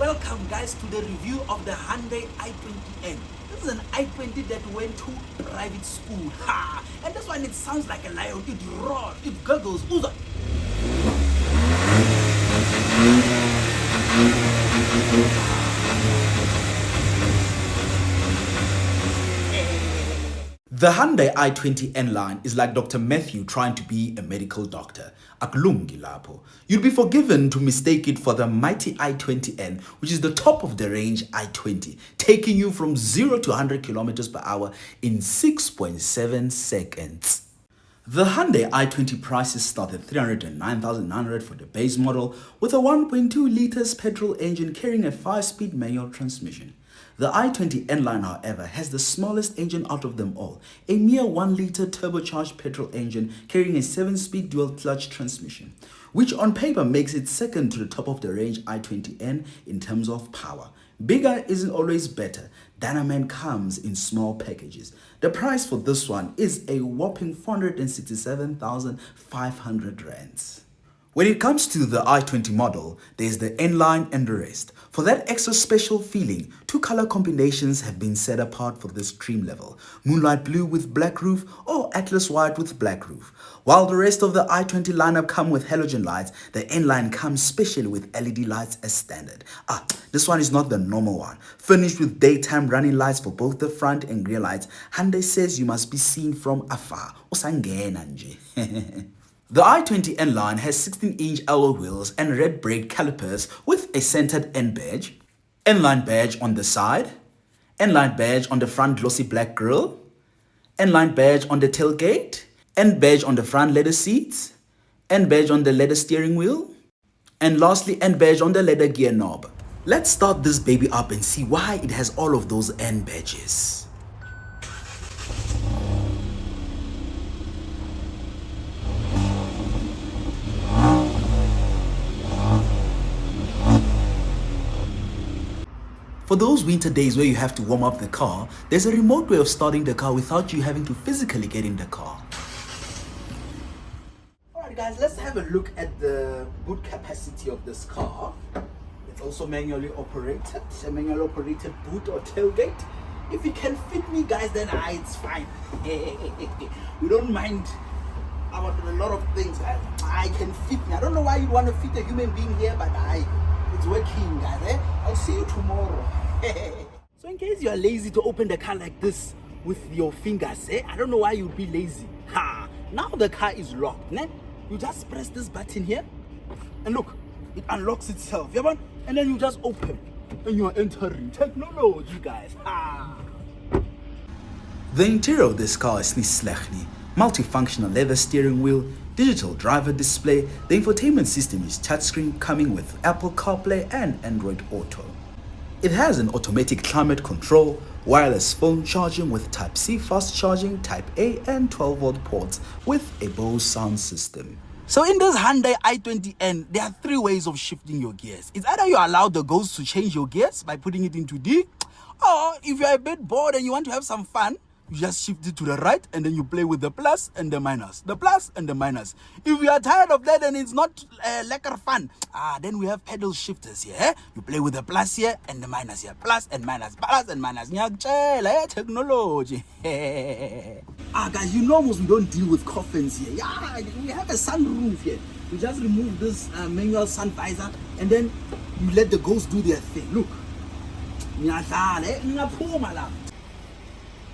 Welcome guys to the review of the Hyundai i20N. This is an i20 that went to private school. Ha! And this one, it sounds like a lion. It roars, it gurgles. Uza. The Hyundai i20N line is like Dr. Matthew trying to be a medical doctor. Akulungi lapho. You'd be forgiven to mistake it for the mighty i20N, which is the top of the range i20, taking you from 0 to 100 kilometers per hour in 6.7 seconds. The Hyundai i20 prices start at 309,900 for the base model with a 1.2 liters petrol engine carrying a 5-speed manual transmission. The i20N line, however, has the smallest engine out of them all, a mere 1-liter turbocharged petrol engine carrying a 7-speed dual-clutch transmission, which on paper makes it second to the top of the range i20N in terms of power. Bigger isn't always better. Dynamite comes in small packages. The price for this one is a whopping 467,500 rands. When it comes to the i20 model, there's the N line and the rest. For that extra special feeling, 2 color combinations have been set apart for this trim level: moonlight blue with black roof or atlas white with black roof. While the rest of the i20 lineup come with halogen lights, the N line comes specially with LED lights as standard. This one is not the normal one. Furnished with daytime running lights for both the front and rear lights, Hyundai says you must be seen from afar. Usangena nje. The i20N line has 16-inch alloy wheels and red brake calipers with a centered N badge, N-line badge on the side, N-line badge on the front glossy black grille, N-line badge on the tailgate, N badge on the front leather seats, N badge on the leather steering wheel, and lastly N badge on the leather gear knob. Let's start this baby up and see why it has all of those N badges. For those winter days where you have to warm up the car, there's a remote way of starting the car without you having to physically get in the car. Alright guys, let's have a look at the boot capacity of this car. It's also manually operated, a manually operated boot or tailgate. If it can fit me guys, then it's fine. We don't mind about a lot of things. I can fit me. I don't know why you want to fit a human being here, but it's working guys. I'll see you tomorrow. So in case you are lazy to open the car like this with your fingers, I don't know why you'd be lazy. Now the car is locked. You just press this button here and look, it unlocks itself, and then you just open and you are entering technology guys. The interior of this car is slechtly. Multifunctional leather steering wheel, digital driver display. The infotainment system is touchscreen coming with Apple CarPlay and Android Auto. It has an automatic climate control, wireless phone charging with Type-C fast charging, Type-A and 12-volt ports with a Bose sound system. So in this Hyundai i20N, there are 3 ways of shifting your gears. It's either you allow the ghost to change your gears by putting it into D, or if you're a bit bored and you want to have some fun, you just shift it to the right and then you play with the plus and the minus. The plus and the minus. If you are tired of that and it's not lekker fun, then we have pedal shifters here. You play with the plus here and the minus here. Plus and minus. Plus and minus. Technology. Guys, you know we don't deal with coffins here. Yeah, we have a sunroof here. You just remove this manual sun visor and then you let the ghosts do their thing. Look.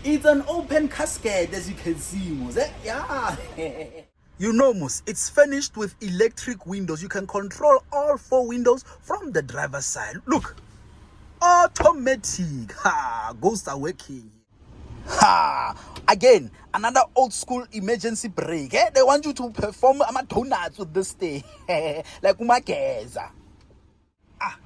It's an open cascade, as you can see, Mos. Yeah. You know, Mos, it's furnished with electric windows. You can control all 4 windows from the driver's side. Look, automatic. Ghosts are working. Again, another old school emergency brake. They want you to perform donuts with this thing, like umageza.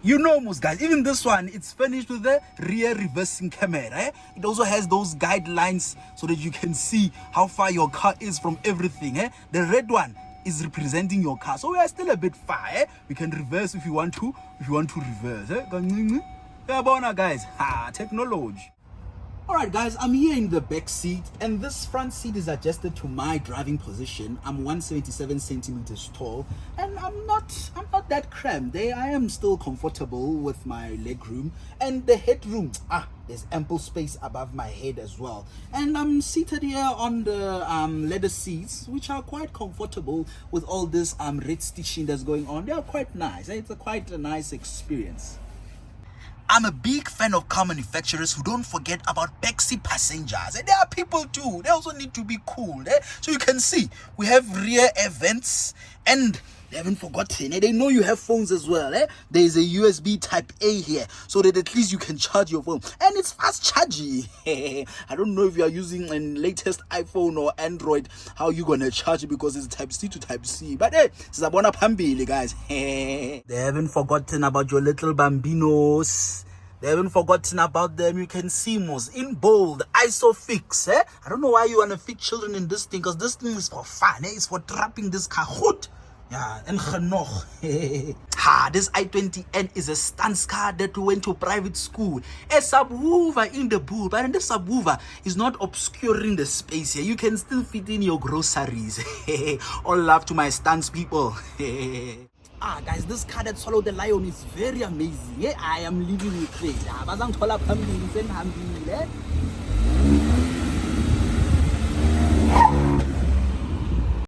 You know, most guys, even this one, it's furnished with a rear reversing camera. It also has those guidelines so that you can see how far your car is from everything. The red one is representing your car, so we are still a bit far. We can reverse if you want to. If you want to reverse, guys, technology. Alright guys, I'm here in the back seat, and this front seat is adjusted to my driving position. I'm 177 centimeters tall, and I'm not that cramped. I am still comfortable with my leg room, and the headroom, there's ample space above my head as well. And I'm seated here on the leather seats, which are quite comfortable with all this red stitching that's going on. They are quite nice. It's quite a nice experience. I'm a big fan of car manufacturers who don't forget about backseat passengers. And there are people too. They also need to be cool. So you can see we have rear air vents, and they haven't forgotten. They know you have phones as well. There is a USB type A here, so that at least you can charge your phone. And it's fast charging. I don't know if you are using a latest iPhone or Android, how you gonna charge it, because it's type C to type C. But hey, Zabona Pambili, guys. They haven't forgotten about your little bambinos. They haven't forgotten about them. You can see most in bold, ISOFIX. I don't know why you want to fix children in this thing, because this thing is for fun. It's for trapping this car. Yeah, and genoeg. This i20N is a stance car that went to private school. A subwoofer in the boot, but the subwoofer is not obscuring the space here. You can still fit in your groceries. All love to my stance people. Guys, this car that swallowed the lion is very amazing. I am living with it.